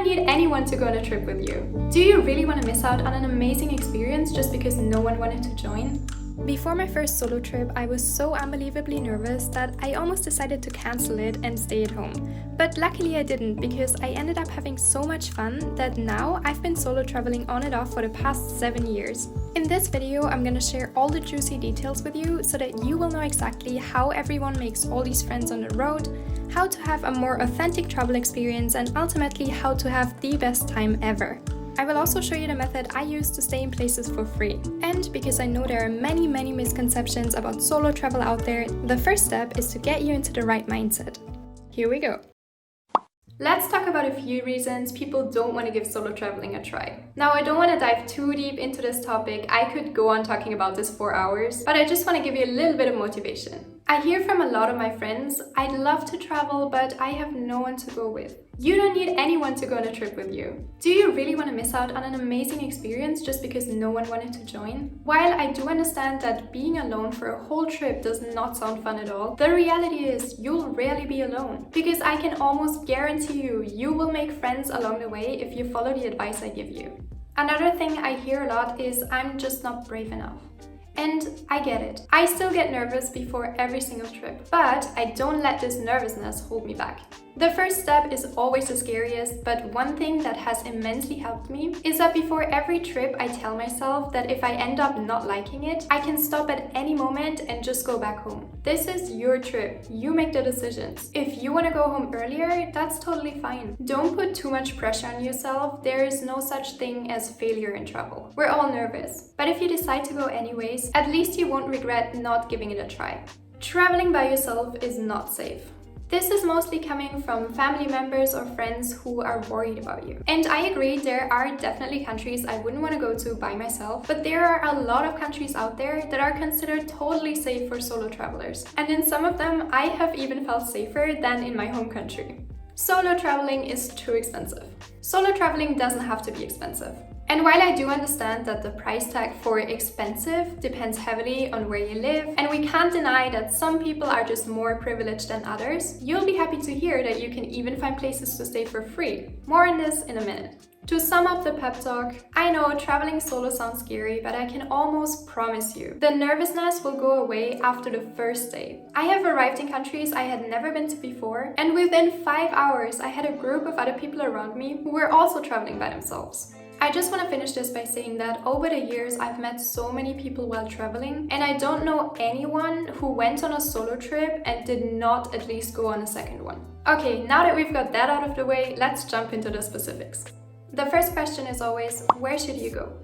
don't need anyone to go on a trip with you. Do you really want to miss out on an amazing experience just because no one wanted to join? Before my first solo trip, I was so unbelievably nervous that I almost decided to cancel it and stay at home. But luckily I didn't, because I ended up having so much fun that now I've been solo traveling on and off for the past 7 years. In this video, I'm gonna share all the juicy details with you so that you will know exactly how everyone makes all these friends on the road, how to have a more authentic travel experience, and ultimately how to have the best time ever. I will also show you the method I use to stay in places for free. And because I know there are many misconceptions about solo travel out there, the first step is to get you into the right mindset. Here we go. Let's talk about a few reasons people don't want to give solo traveling a try. Now, I don't want to dive too deep into this topic. I could go on talking about this for hours, but I just want to give you a little bit of motivation. I hear from a lot of my friends, I'd love to travel, but I have no one to go with. You don't need anyone to go on a trip with you. Do you really want to miss out on an amazing experience just because no one wanted to join? While I do understand that being alone for a whole trip does not sound fun at all, the reality is you'll rarely be alone. Because I can almost guarantee you will make friends along the way if you follow the advice I give you. Another thing I hear a lot is I'm just not brave enough. And I get it. I still get nervous before every single trip, but I don't let this nervousness hold me back. The first step is always the scariest, but one thing that has immensely helped me is that before every trip I tell myself that if I end up not liking it, I can stop at any moment and just go back home. This is your trip. You make the decisions. If you want to go home earlier, that's totally fine. Don't put too much pressure on yourself. There is no such thing as failure in travel. We're all nervous, but if you decide to go anyways, at least you won't regret not giving it a try. Traveling by yourself is not safe. This is mostly coming from family members or friends who are worried about you. And I agree, there are definitely countries I wouldn't want to go to by myself, but there are a lot of countries out there that are considered totally safe for solo travelers. And in some of them, I have even felt safer than in my home country. Solo traveling is too expensive. Solo traveling doesn't have to be expensive. And while I do understand that the price tag for expensive depends heavily on where you live, and we can't deny that some people are just more privileged than others, you'll be happy to hear that you can even find places to stay for free. More on this in a minute. To sum up the pep talk, I know traveling solo sounds scary, but I can almost promise you, the nervousness will go away after the first day. I have arrived in countries I had never been to before, and within 5 hours I had a group of other people around me who were also traveling by themselves. I just want to finish this by saying that over the years I've met so many people while traveling, and I don't know anyone who went on a solo trip and did not at least go on a second one. Okay, now that we've got that out of the way, let's jump into the specifics. The first question is always, where should you go?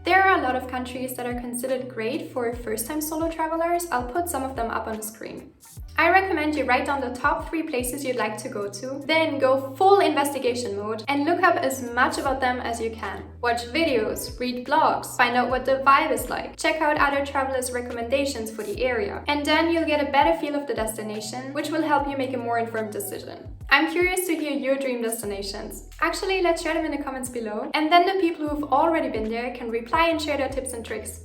There are a lot of countries that are considered great for first-time solo travelers. I'll put some of them up on the screen. I recommend you write down the top 3 places you'd like to go to, then go full investigation mode and look up as much about them as you can. Watch videos, read blogs, find out what the vibe is like, check out other travelers' recommendations for the area, and then you'll get a better feel of the destination, which will help you make a more informed decision. I'm curious to hear your dream destinations. Actually, let's share them in the comments below, and then the people who've already been there can reply and share their tips and tricks.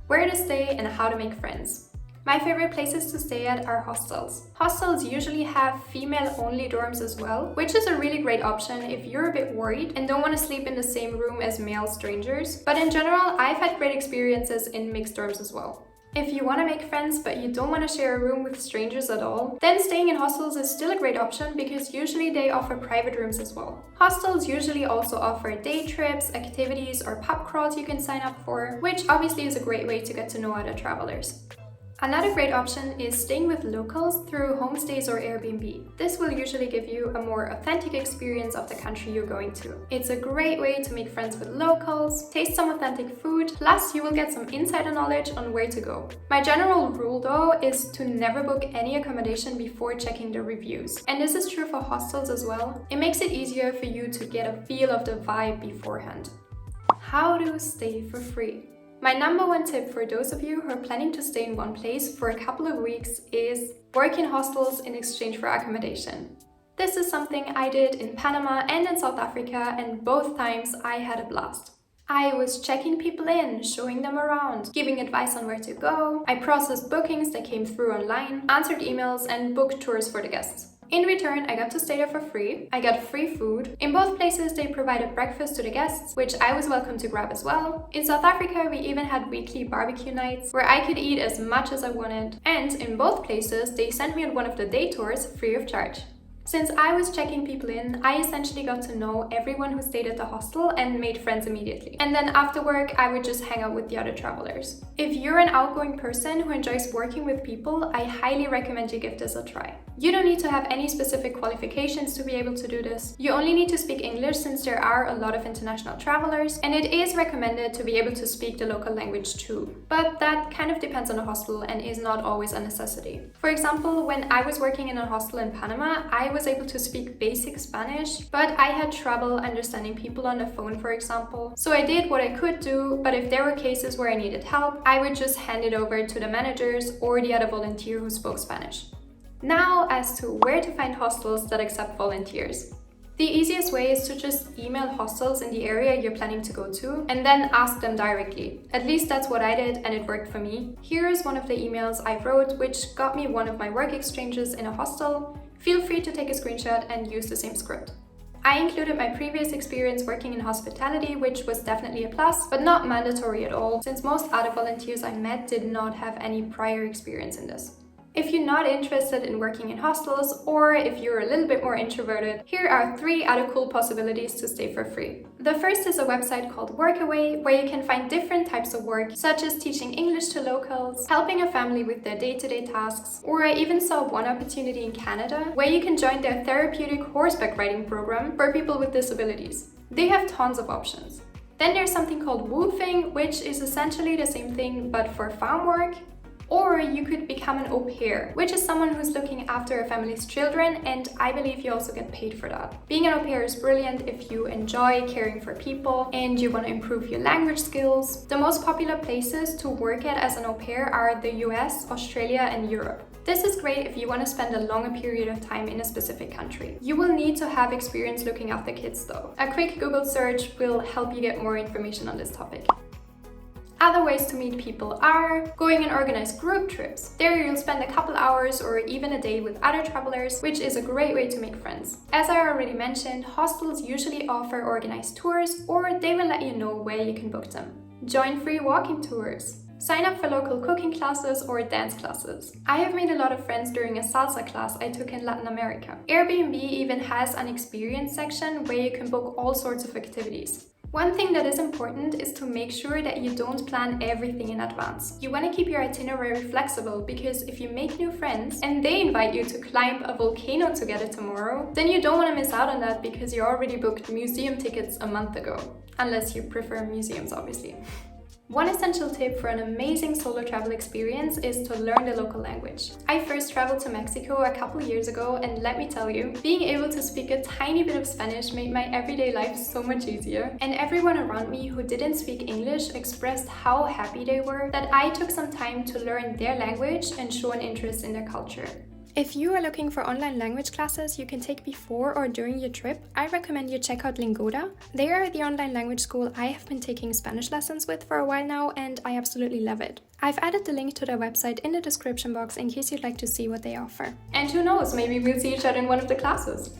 Where to stay and how to make friends. My favorite places to stay at are hostels. Hostels usually have female-only dorms as well, which is a really great option if you're a bit worried and don't want to sleep in the same room as male strangers. But in general, I've had great experiences in mixed dorms as well. If you want to make friends but you don't want to share a room with strangers at all, then staying in hostels is still a great option because usually they offer private rooms as well. Hostels usually also offer day trips, activities, or pub crawls you can sign up for, which obviously is a great way to get to know other travelers. Another great option is staying with locals through homestays or Airbnb. This will usually give you a more authentic experience of the country you're going to. It's a great way to make friends with locals, taste some authentic food, plus you will get some insider knowledge on where to go. My general rule though is to never book any accommodation before checking the reviews. And this is true for hostels as well. It makes it easier for you to get a feel of the vibe beforehand. How to stay for free. My number 1 tip for those of you who are planning to stay in one place for a couple of weeks is work in hostels in exchange for accommodation. This is something I did in Panama and in South Africa, and both times I had a blast. I was checking people in, showing them around, giving advice on where to go. I processed bookings that came through online, answered emails, and booked tours for the guests. In return, I got to stay there for free. I got free food. In both places, they provided breakfast to the guests, which I was welcome to grab as well. In South Africa, we even had weekly barbecue nights where I could eat as much as I wanted. And in both places, they sent me on one of the day tours free of charge. Since I was checking people in, I essentially got to know everyone who stayed at the hostel and made friends immediately. And then after work, I would just hang out with the other travelers. If you're an outgoing person who enjoys working with people, I highly recommend you give this a try. You don't need to have any specific qualifications to be able to do this. You only need to speak English since there are a lot of international travelers, and it is recommended to be able to speak the local language too. But that kind of depends on the hostel and is not always a necessity. For example, when I was working in a hostel in Panama, I was able to speak basic Spanish, but I had trouble understanding people on the phone, for example. So I did what I could do, but if there were cases where I needed help, I would just hand it over to the managers or the other volunteer who spoke Spanish. Now, as to where to find hostels that accept volunteers. The easiest way is to just email hostels in the area you're planning to go to and then ask them directly. At least that's what I did and it worked for me. Here is one of the emails I wrote which got me one of my work exchanges in a hostel. Feel free to take a screenshot and use the same script. I included my previous experience working in hospitality, which was definitely a plus, but not mandatory at all, since most other volunteers I met did not have any prior experience in this. If you're not interested in working in hostels, or if you're a little bit more introverted, here are 3 other cool possibilities to stay for free. The first is a website called Workaway, where you can find different types of work, such as teaching English to locals, helping a family with their day-to-day tasks, or I even saw one opportunity in Canada, where you can join their therapeutic horseback riding program for people with disabilities. They have tons of options. Then there's something called woofing, which is essentially the same thing, but for farm work. Or you could become an au pair, which is someone who's looking after a family's children, and I believe you also get paid for that. Being an au pair is brilliant if you enjoy caring for people and you want to improve your language skills. The most popular places to work at as an au pair are the US, Australia, and Europe. This is great if you want to spend a longer period of time in a specific country. You will need to have experience looking after kids though. A quick Google search will help you get more information on this topic. Other ways to meet people are going and organize group trips. There you'll spend a couple hours or even a day with other travelers, which is a great way to make friends. As I already mentioned, hostels usually offer organized tours or they will let you know where you can book them. Join free walking tours. Sign up for local cooking classes or dance classes. I have made a lot of friends during a salsa class I took in Latin America. Airbnb even has an experience section where you can book all sorts of activities. One thing that is important is to make sure that you don't plan everything in advance. You want to keep your itinerary flexible because if you make new friends and they invite you to climb a volcano together tomorrow, then you don't want to miss out on that because you already booked museum tickets a month ago. Unless you prefer museums, obviously. One essential tip for an amazing solo travel experience is to learn the local language. I first traveled to Mexico a couple years ago and let me tell you, being able to speak a tiny bit of Spanish made my everyday life so much easier. And everyone around me who didn't speak English expressed how happy they were that I took some time to learn their language and show an interest in their culture. If you are looking for online language classes you can take before or during your trip, I recommend you check out Lingoda. They are the online language school I have been taking Spanish lessons with for a while now and I absolutely love it. I've added the link to their website in the description box in case you'd like to see what they offer. And who knows, maybe we'll see each other in one of the classes.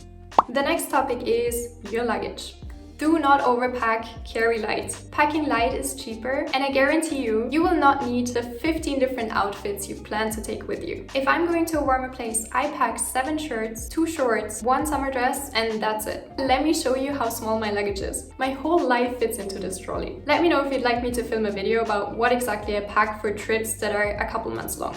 The next topic is your luggage. Do not overpack, carry light. Packing light is cheaper, and I guarantee you, you will not need the 15 different outfits you plan to take with you. If I'm going to a warmer place, I pack 7 shirts, 2 shorts, 1 summer dress, and that's it. Let me show you how small my luggage is. My whole life fits into this trolley. Let me know if you'd like me to film a video about what exactly I pack for trips that are a couple months long.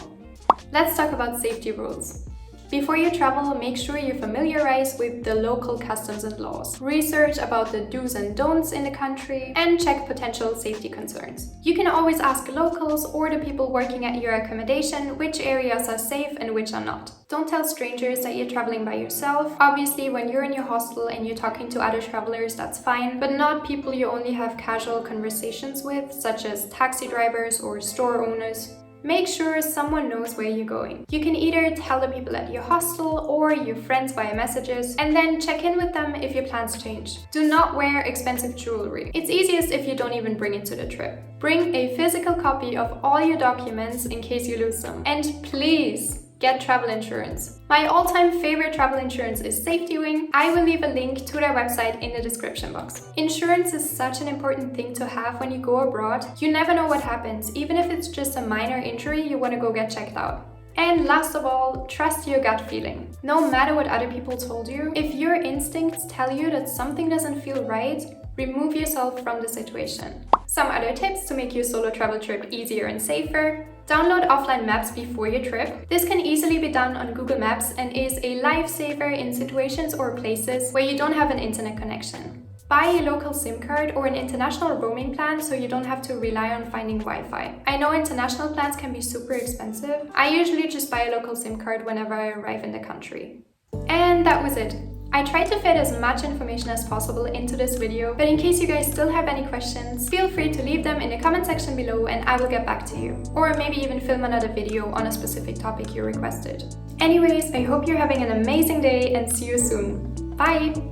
Let's talk about safety rules. Before you travel, make sure you familiarize with the local customs and laws. Research about the do's and don'ts in the country and check potential safety concerns. You can always ask locals or the people working at your accommodation which areas are safe and which are not. Don't tell strangers that you're traveling by yourself. Obviously, when you're in your hostel and you're talking to other travelers, that's fine, but not people you only have casual conversations with, such as taxi drivers or store owners. Make sure someone knows where you're going. You can either tell the people at your hostel or your friends via messages and then check in with them if your plans change. Do not wear expensive jewelry. It's easiest if you don't even bring it to the trip. Bring a physical copy of all your documents in case you lose them. And please, Get travel insurance. My all-time favorite travel insurance is SafetyWing. I will leave a link to their website in the description box. Insurance is such an important thing to have when you go abroad. You never know what happens, even if it's just a minor injury you want to go get checked out. And last of all, trust your gut feeling. No matter what other people told you, if your instincts tell you that something doesn't feel right, remove yourself from the situation. Some other tips to make your solo travel trip easier and safer. Download offline maps before your trip. This can easily be done on Google Maps and is a lifesaver in situations or places where you don't have an internet connection. Buy a local SIM card or an international roaming plan so you don't have to rely on finding Wi-Fi. I know international plans can be super expensive. I usually just buy a local SIM card whenever I arrive in the country. And that was it. I tried to fit as much information as possible into this video, but in case you guys still have any questions, feel free to leave them in the comment section below and I will get back to you. Or maybe even film another video on a specific topic you requested. Anyways, I hope you're having an amazing day and see you soon. Bye!